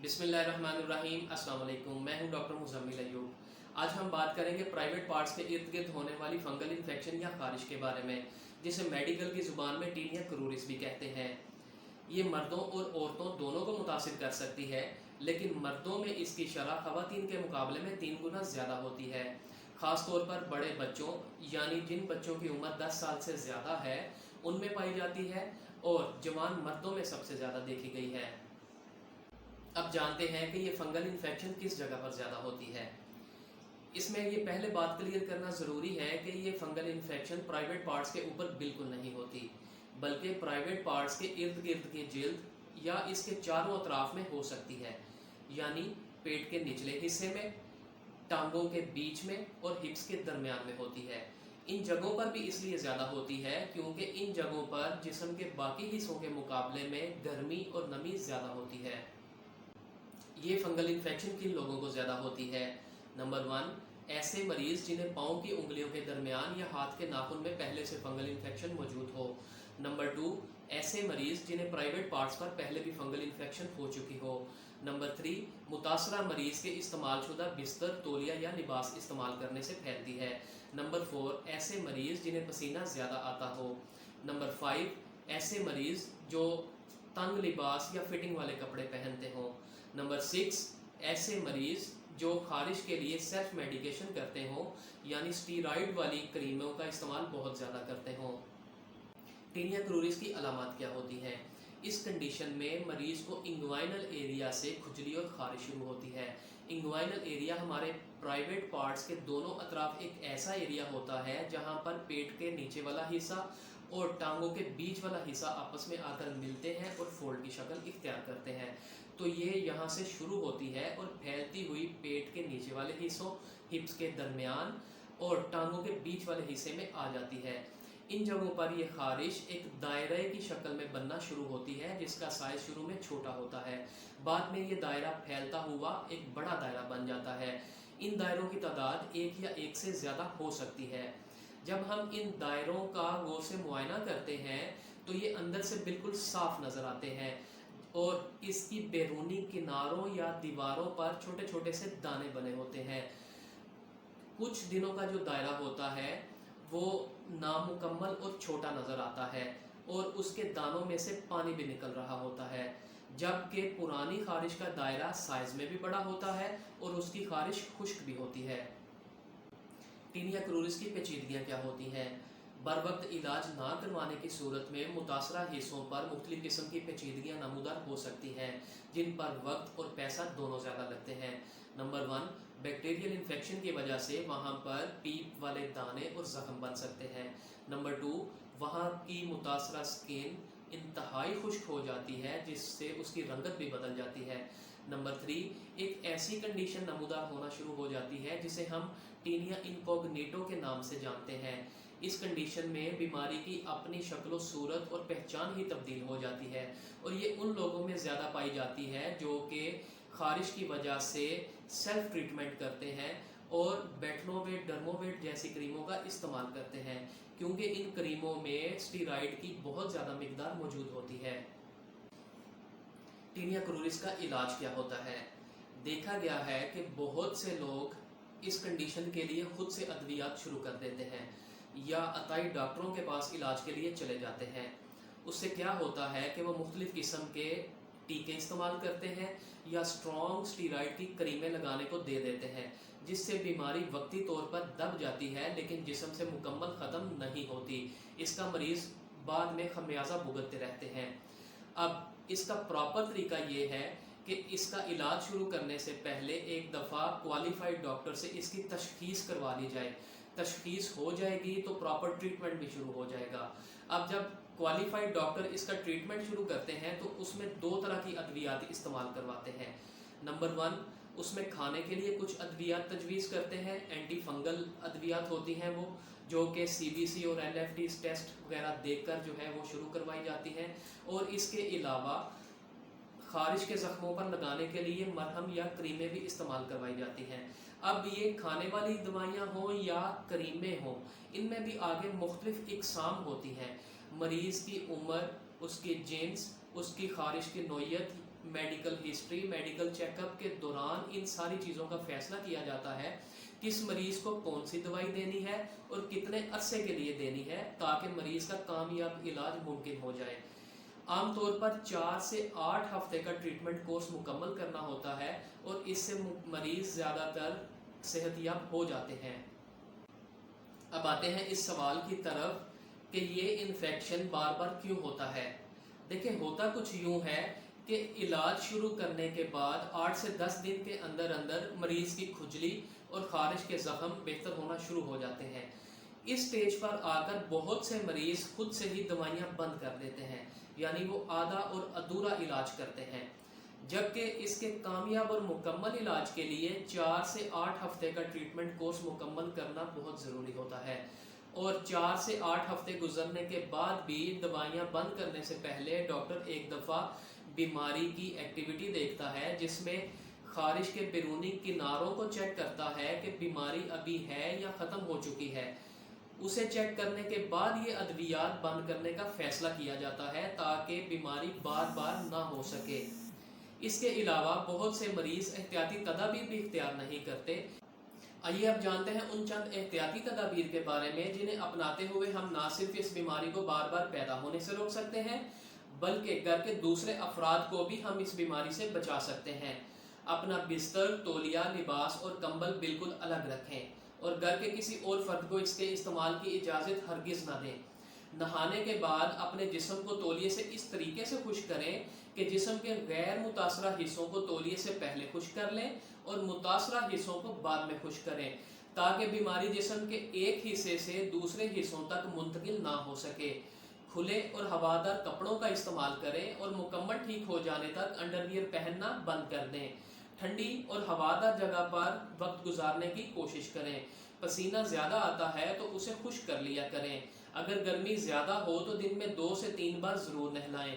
बिस्मिल्लाहिर्रहमानिर्रहीम। अस्सलाम वालेकुम। मैं हूं डॉक्टर मुज़म्मिल अय्यूब। आज हम बात करेंगे प्राइवेट पार्ट्स के इर्द गिर्द होने वाली फंगल इन्फेक्शन या खारिश के बारे में, जिसे मेडिकल की ज़ुबान में टीनिया क्रूरिस भी कहते हैं। ये मर्दों और औरतों दोनों को मुतासिर कर सकती है, लेकिन मर्दों में इसकी शरह ख़वातीन के मुकाबले में 3 गुना ज़्यादा होती है। ख़ास तौर पर बड़े बच्चों यानी जिन बच्चों की उम्र 10 साल से ज़्यादा है उनमें पाई जाती है, और जवान मर्दों में सबसे ज़्यादा देखी गई है। अब जानते हैं कि ये फंगल इन्फेक्शन किस जगह पर ज़्यादा होती है। इसमें ये पहले बात क्लियर करना ज़रूरी है कि ये फंगल इन्फेक्शन प्राइवेट पार्ट्स के ऊपर बिल्कुल नहीं होती, बल्कि प्राइवेट पार्ट्स के इर्द गिर्द की जिल्द या इसके चारों अतराफ में हो सकती है, यानी पेट के निचले हिस्से में, टांगों के बीच में और हिप्स के दरमियान में होती है। इन जगहों पर भी इसलिए ज़्यादा होती है क्योंकि इन जगहों पर जिस्म के बाकी हिस्सों के मुकाबले में गर्मी और नमी ज़्यादा होती है। ये फंगल इन्फेक्शन किन लोगों को ज़्यादा होती है? नंबर 1, ऐसे मरीज़ जिन्हें पाँव की उंगलियों के दरमियान या हाथ के नाखून में पहले से फंगल इन्फेक्शन मौजूद हो। नंबर 2, ऐसे मरीज़ जिन्हें प्राइवेट पार्ट्स पर पहले भी फंगल इन्फेक्शन हो चुकी हो। नंबर 3, मुतासरा मरीज़ के इस्तेमाल शुदा बिस्तर, तौलिया या लिबास इस्तेमाल करने से फैलती है। नंबर 4, ऐसे मरीज़ जिन्हें पसीना ज़्यादा आता हो। नंबर 5, ऐसे मरीज़ जो तंग लिबास या फिटिंग वाले कपड़े पहनते हों। नंबर 6, ऐसे मरीज़ जो खारिश के लिए सेल्फ मेडिकेशन करते हों, यानी स्टीरॉइड वाली क्रीमों का इस्तेमाल बहुत ज़्यादा करते हों। टीनिया क्रूरिस की अलामत क्या होती हैं? इस कंडीशन में मरीज़ को इंग्वाइनल एरिया से खुजली और खारिश शुरू होती है। इंग्वाइनल एरिया हमारे प्राइवेट पार्ट्स के दोनों अतराफ एक ऐसा एरिया होता है जहां पर पेट के नीचे वाला हिस्सा और टांगों के बीच वाला हिस्सा आपस में आकर मिलते हैं और फोल्ड की शक्ल इख्तियार करते हैं। तो ये यहाँ से शुरू होती है और फैलती हुई पेट के नीचे वाले हिस्सों, हिप्स के दरमियान और टांगों के बीच वाले हिस्से में आ जाती है। इन जगहों पर यह खारिश एक दायरे की शक्ल में बनना शुरू होती है, जिसका साइज शुरू में छोटा होता है। बाद में ये दायरा फैलता हुआ एक बड़ा दायरा बन जाता है। इन दायरों की तादाद एक या एक से ज़्यादा हो सकती है। जब हम इन दायरों का गौर से मुआयना करते हैं तो ये अंदर से बिल्कुल साफ नज़र आते हैं और इसकी बैरूनी किनारों या दीवारों पर छोटे छोटे से दाने बने होते हैं। कुछ दिनों का जो दायरा होता है वो नामुकम्मल और छोटा नज़र आता है और उसके दानों में से पानी भी निकल रहा होता है, जबकि पुरानी खारिश का दायरा साइज़ में भी बड़ा होता है और उसकी खारिश खुश्क भी होती है। टीनिया क्रूरिस की पेचीदगियाँ क्या होती हैं? बर वक्त इलाज ना करवाने की सूरत में मुतासरा हिस्सों पर मुख्तलिफ किस्म की पेचीदगियाँ नमूदार हो सकती हैं, जिन पर वक्त और पैसा दोनों ज़्यादा लगते हैं। नंबर 1, बैक्टीरियल इन्फेक्शन की वजह से वहाँ पर पीप वाले दाने और ज़ख्म बन सकते हैं। नंबर 2, वहाँ की मुतासरा स्किन इंतहाई खुश्क हो जाती है, जिससे उसकी रंगत भी बदल जाती है। नंबर 3, एक ऐसी कंडीशन नमूदार होना शुरू हो जाती है जिसे हम टीनिया इनकॉग्निटो के नाम से जानते हैं। इस कंडीशन में बीमारी की अपनी शक्ल सूरत और पहचान ही तब्दील हो जाती है, और ये उन लोगों में ज़्यादा पाई जाती है जो कि खारिश की वजह से सेल्फ ट्रीटमेंट करते हैं और बेटनोवेट, डर्मोवेट जैसी क्रीमों का इस्तेमाल करते हैं, क्योंकि इन क्रीमों में स्टीरॉइड की बहुत ज़्यादा मिकदार मौजूद होती है। टीनिया क्रूरिस का इलाज क्या होता है? देखा गया है कि बहुत से लोग इस कंडीशन के लिए खुद से अद्वियात शुरू कर देते हैं या अताई डॉक्टरों के पास इलाज के लिए चले जाते हैं। उससे क्या होता है कि वो मुख्तलिफ़ किस्म के टीके इस्तेमाल करते हैं या स्ट्रॉन्ग स्टीरॉइड की क्रीमें लगाने को दे देते हैं, जिससे बीमारी वक्ती तौर पर दब जाती है लेकिन जिस्म से मुकम्मल ख़त्म नहीं होती। इसका मरीज़ बाद में खमियाजा भुगतते रहते हैं। अब इसका प्रॉपर तरीका ये है कि इसका इलाज शुरू करने से पहले एक दफ़ा क्वालिफाइड डॉक्टर से इसकी तशख़ीस करवा ली जाए। तशख़ीस हो जाएगी तो प्रॉपर ट्रीटमेंट भी शुरू हो जाएगा। अब जब क्वालिफाइड डॉक्टर इसका ट्रीटमेंट शुरू करते हैं तो उसमें 2 तरह की अद्वियात इस्तेमाल करवाते हैं। नंबर 1, उसमें खाने के लिए कुछ अद्वियात तजवीज़ करते हैं। एंटी फंगल अद्वियात होती हैं वो, जो कि CBC और LFT टेस्ट वगैरह देखकर जो है वो शुरू करवाई जाती हैं। और इसके अलावा खारिश के ज़ख्मों पर लगाने के लिए मरहम या क्रीमें भी इस्तेमाल करवाई जाती हैं। अब ये खाने वाली दवाइयाँ हों या क्रीमें हों, इनमें भी आगे मुख्तलिफ इकसाम होती हैं। मरीज़ की उम्र, उसके जीन्स, उसकी खारिश की नौइयत medical history, medical check up کے دوران ان ساری چیزوں کا فیصلہ کیا جاتا ہے، کس مریض کو کون سی دوائی دینی ہے اور کتنے عرصے کے لیے دینی ہے تاکہ مریض کا کامیاب علاج ممکن ہو جائے۔ عام طور پر 4 سے 8 ہفتے کا ٹریٹمنٹ کورس مکمل کرنا ہوتا ہے اور اس سے مریض زیادہ تر صحت یاب ہو جاتے ہیں۔ اب آتے ہیں اس سوال کی طرف کہ یہ انفیکشن بار بار کیوں ہوتا ہے۔ دیکھیں، ہوتا کچھ یوں ہے کہ علاج شروع کرنے کے بعد 8 سے 10 دن کے اندر اندر مریض کی کھجلی اور خارش کے زخم بہتر ہونا شروع ہو جاتے ہیں۔ اس سٹیج پر آ کر بہت سے مریض خود سے ہی دوائیاں بند کر دیتے ہیں، یعنی وہ آدھا اور ادھورا علاج کرتے ہیں، جبکہ اس کے کامیاب اور مکمل علاج کے لیے 4 سے 8 ہفتے کا ٹریٹمنٹ کورس مکمل کرنا بہت ضروری ہوتا ہے۔ اور 4 سے 8 ہفتے گزرنے کے بعد بھی دوائیاں بند کرنے سے پہلے ڈاکٹر ایک دفعہ بیماری کی ایکٹیویٹی دیکھتا ہے، جس میں خارش کے بیرونی کناروں کو چیک کرتا ہے کہ بیماری ابھی ہے یا ختم ہو چکی ہے۔ اسے چیک کرنے کے بعد یہ ادویات بند کرنے کا فیصلہ کیا جاتا ہے تاکہ بیماری بار بار نہ ہو سکے۔ اس کے علاوہ بہت سے مریض احتیاطی تدابیر بھی اختیار نہیں کرتے۔ آئیے اب جانتے ہیں ان چند احتیاطی تدابیر کے بارے میں جنہیں اپناتے ہوئے ہم نہ صرف اس بیماری کو بار بار پیدا ہونے سے روک سکتے ہیں بلکہ گھر کے دوسرے افراد کو بھی ہم اس بیماری سے بچا سکتے ہیں۔ اپنا بستر، تولیہ، لباس اور کمبل بالکل الگ رکھیں اور گھر کے کسی اور فرد کو اس کے استعمال کی اجازت ہرگز نہ دیں۔ نہانے کے بعد اپنے جسم کو تولیے سے اس طریقے سے خشک کریں کہ جسم کے غیر متاثرہ حصوں کو تولیے سے پہلے خشک کر لیں اور متاثرہ حصوں کو بعد میں خشک کریں تاکہ بیماری جسم کے ایک حصے سے دوسرے حصوں تک منتقل نہ ہو سکے۔ کھلے اور ہوادار کپڑوں کا استعمال کریں اور مکمل ٹھیک ہو جانے تک انڈر ویئر پہننا بند کر دیں۔ ٹھنڈی اور ہوادار جگہ پر وقت گزارنے کی کوشش کریں۔ پسینہ زیادہ آتا ہے تو اسے خشک کر لیا کریں۔ اگر گرمی زیادہ ہو تو دن میں 2 سے 3 بار ضرور نہلائیں۔